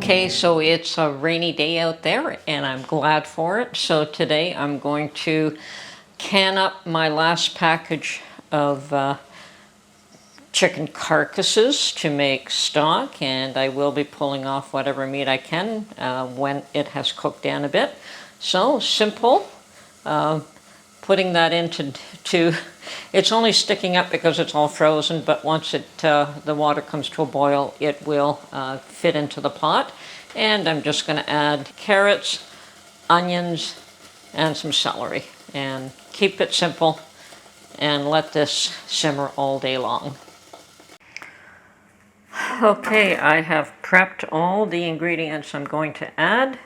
Okay, so it's a rainy day out there and I'm glad for it. So today I'm going to can up my last package of chicken carcasses to make stock, and I will be pulling off whatever meat I can when it has cooked down a bit. So simple. Putting that into it's only sticking up because it's all frozen, but once the water comes to a boil, it will fit into the pot. And I'm just going to add carrots, onions, and some celery, and keep it simple and let this simmer all day long. Okay, I have prepped all the ingredients I'm going to add,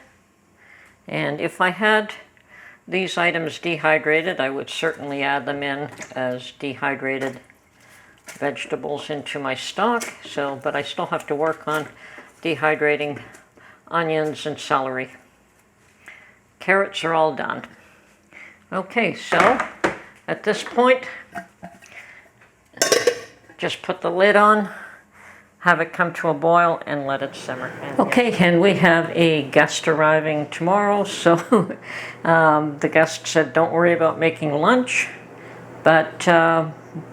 and if I had these items dehydrated, I would certainly add them in as dehydrated vegetables into my stock. But I still have to work on dehydrating onions and celery. Carrots are all done. Okay, so at this point, just put the lid on, have it come to a boil, and let it simmer. Okay, and we have a guest arriving tomorrow, so the guest said don't worry about making lunch, but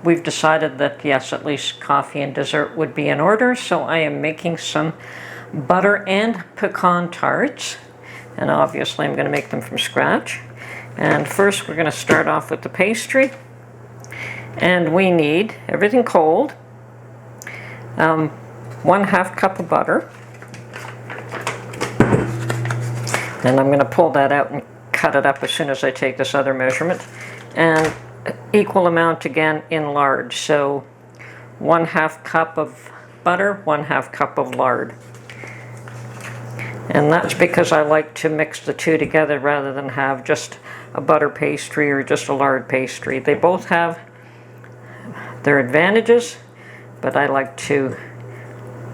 we've decided that yes, at least coffee and dessert would be in order, so I am making some butter and pecan tarts, and obviously I'm going to make them from scratch. And first we're going to start off with the pastry, and we need everything cold. 1/2 cup of butter, and I'm going to pull that out and cut it up as soon as I take this other measurement, and equal amount again in lard, so 1/2 cup of butter, 1/2 cup of lard. And that's because I like to mix the two together rather than have just a butter pastry or just a lard pastry. They both have their advantages, but I like to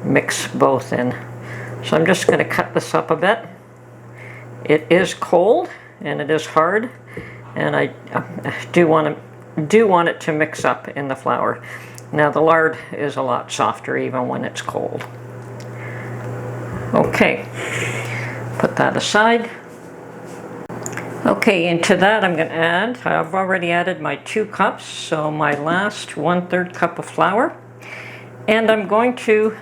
mix both in. So I'm just going to cut this up a bit. It is cold and it is hard, and I do want it to mix up in the flour. Now the lard is a lot softer even when it's cold. Okay, put that aside. Okay, into that I'm going to add, I've already added my 2 cups, so my last 1/3 cup of flour. And I'm going to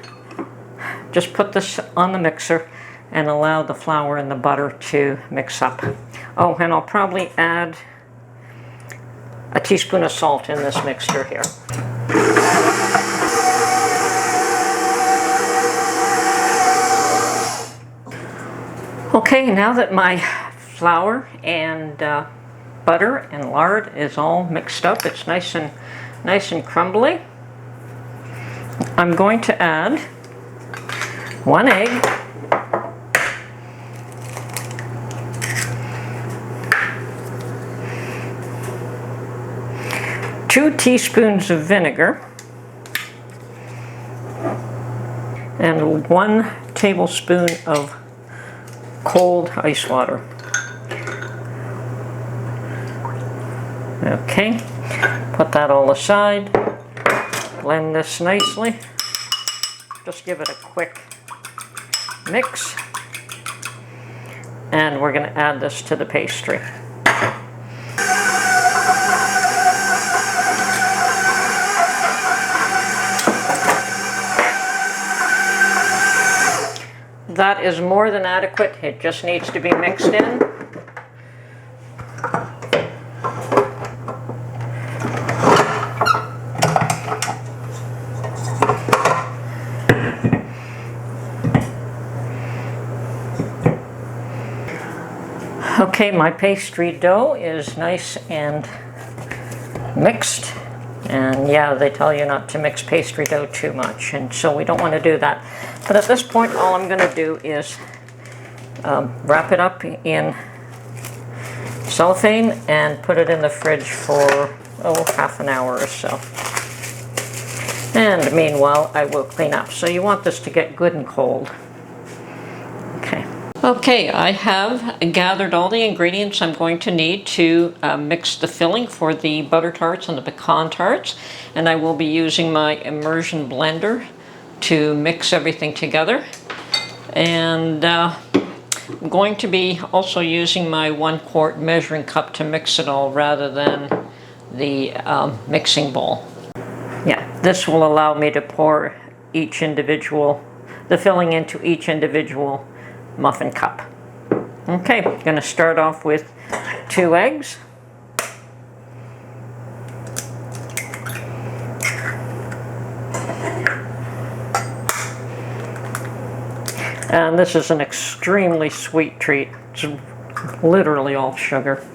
just put this on the mixer and allow the flour and the butter to mix up. Oh, and I'll probably add a teaspoon of salt in this mixture here. Okay, now that my flour and butter and lard is all mixed up, it's nice and crumbly, I'm going to add 1 egg, two teaspoons of vinegar, and 1 tablespoon of cold ice water. Okay, put that all aside, blend this nicely, just give it a quick mix, and we're going to add this to the pastry. That is more than adequate, it just needs to be mixed in. Okay, my pastry dough is nice and mixed, and yeah, they tell you not to mix pastry dough too much, and so we don't want to do that. But at this point, all I'm going to do is wrap it up in cellophane and put it in the fridge for half an hour or so. And meanwhile, I will clean up. So you want this to get good and cold. Okay, I have gathered all the ingredients I'm going to need to mix the filling for the butter tarts and the pecan tarts, and I will be using my immersion blender to mix everything together. And I'm going to be also using my 1 quart measuring cup to mix it all rather than the mixing bowl. Yeah, this will allow me to pour the filling into each individual muffin cup. Okay, I'm going to start off with 2 eggs. And this is an extremely sweet treat. It's literally all sugar.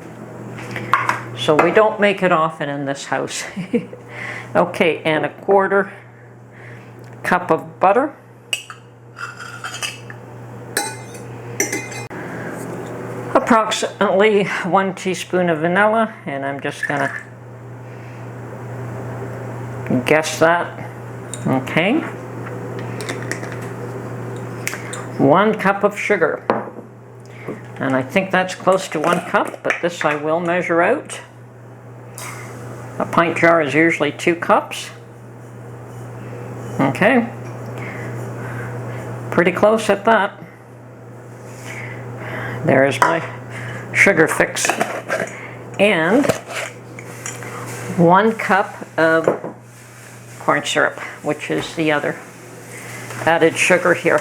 So we don't make it often in this house. Okay, and 1/4 cup of butter. Approximately 1 teaspoon of vanilla, and I'm just gonna guess that. Okay. 1 cup of sugar. And I think that's close to 1 cup, but this I will measure out. A pint jar is usually 2 cups. Okay. Pretty close at that. There's my sugar fix. And 1 cup of corn syrup, which is the other added sugar here.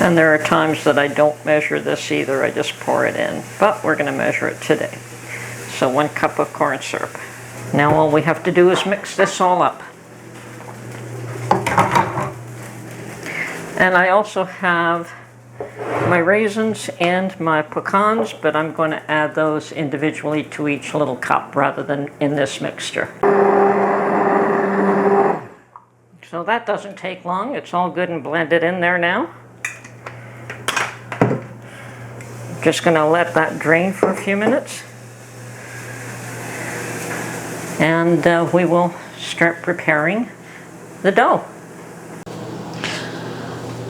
And there are times that I don't measure this either, I just pour it in. But we're going to measure it today. So 1 cup of corn syrup. Now all we have to do is mix this all up. And I also have my raisins and my pecans, but I'm going to add those individually to each little cup rather than in this mixture. So that doesn't take long. It's all good and blended in there now. Just going to let that drain for a few minutes. And we will start preparing the dough.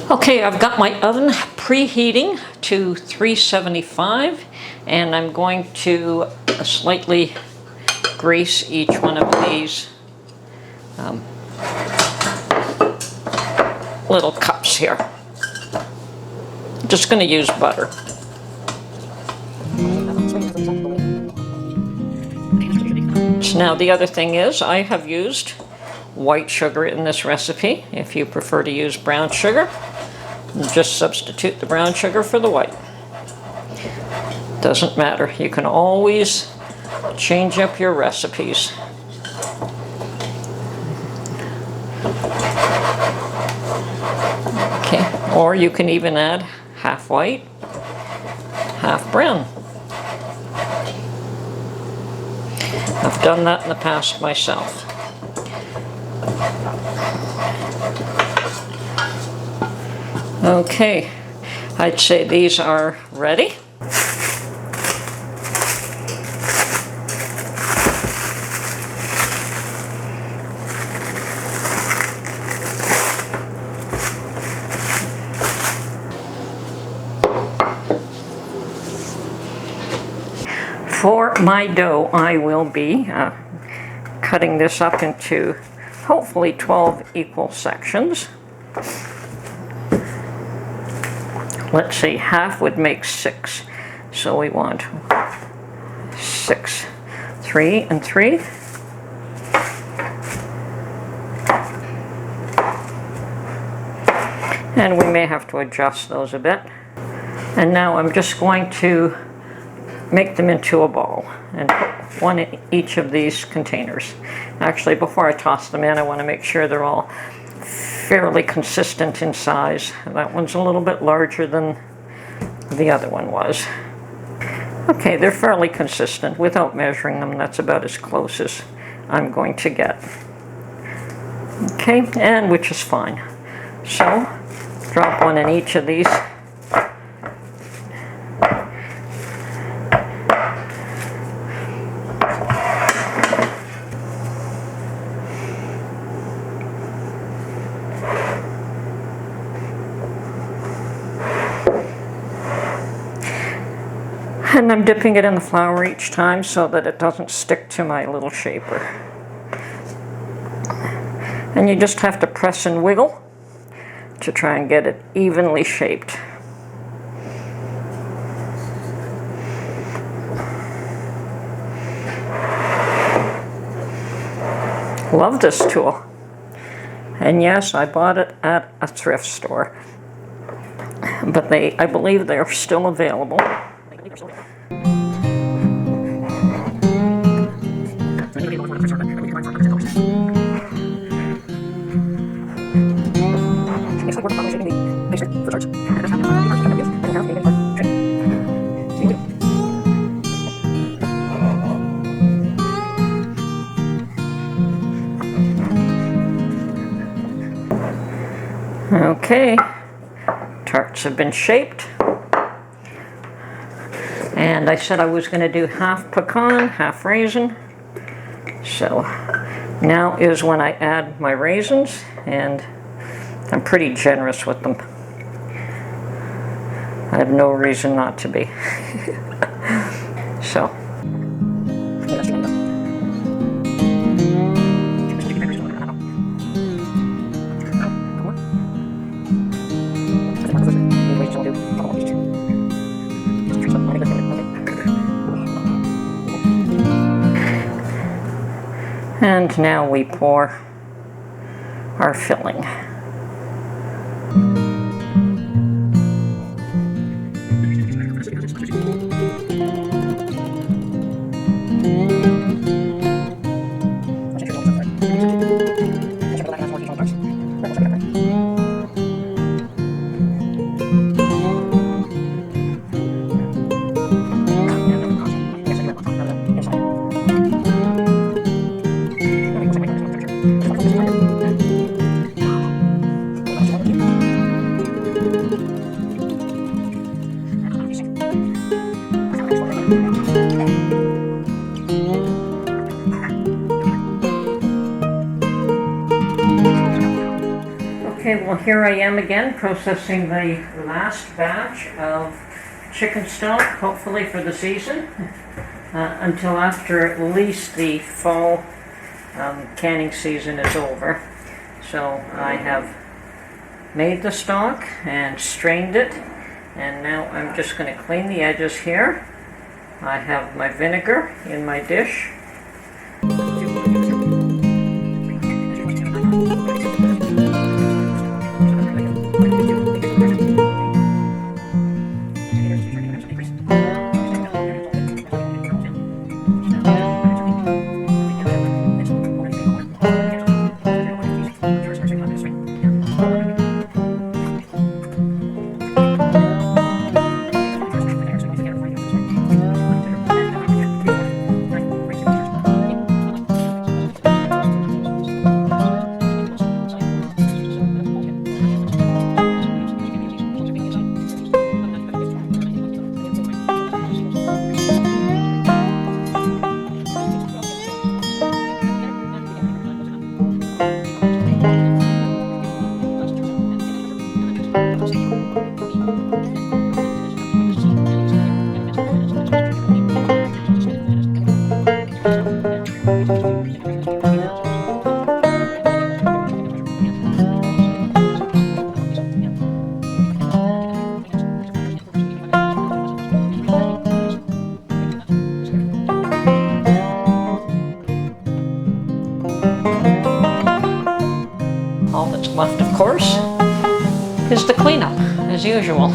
Okay, I've got my oven preheating to 375, and I'm going to slightly grease each one of these little cups here. Just going to use butter. Now the other thing is I have used white sugar in this recipe. If you prefer to use brown sugar, just substitute the brown sugar for the white. Doesn't matter. You can always change up your recipes. Okay, or you can even add half white, half brown. I've done that in the past myself. Okay, I'd say these are ready. For my dough, I will be cutting this up into hopefully 12 equal sections. Let's see, half would make 6. So we want 6, 3 and 3. And we may have to adjust those a bit. And now I'm just going to make them into a ball and put one in each of these containers. Actually, before I toss them in, I want to make sure they're all fairly consistent in size. That one's a little bit larger than the other one was. Okay, they're fairly consistent. Without measuring them, that's about as close as I'm going to get. Okay, and which is fine. So, drop one in each of these. And I'm dipping it in the flour each time so that it doesn't stick to my little shaper. And you just have to press and wiggle to try and get it evenly shaped. Love this tool. And yes, I bought it at a thrift store. But I believe they're still available. Okay, tarts have been shaped. And I said I was going to do half pecan, half raisin. So now is when I add my raisins, and I'm pretty generous with them. I have no reason not to be. So. And now we pour our filling. Okay, well here I am again processing the last batch of chicken stock, hopefully for the season, until after at least the fall canning season is over. So I have made the stock and strained it, and now I'm just going to clean the edges here. I have my vinegar in my dish. All that's left, of course, is the cleanup, as usual.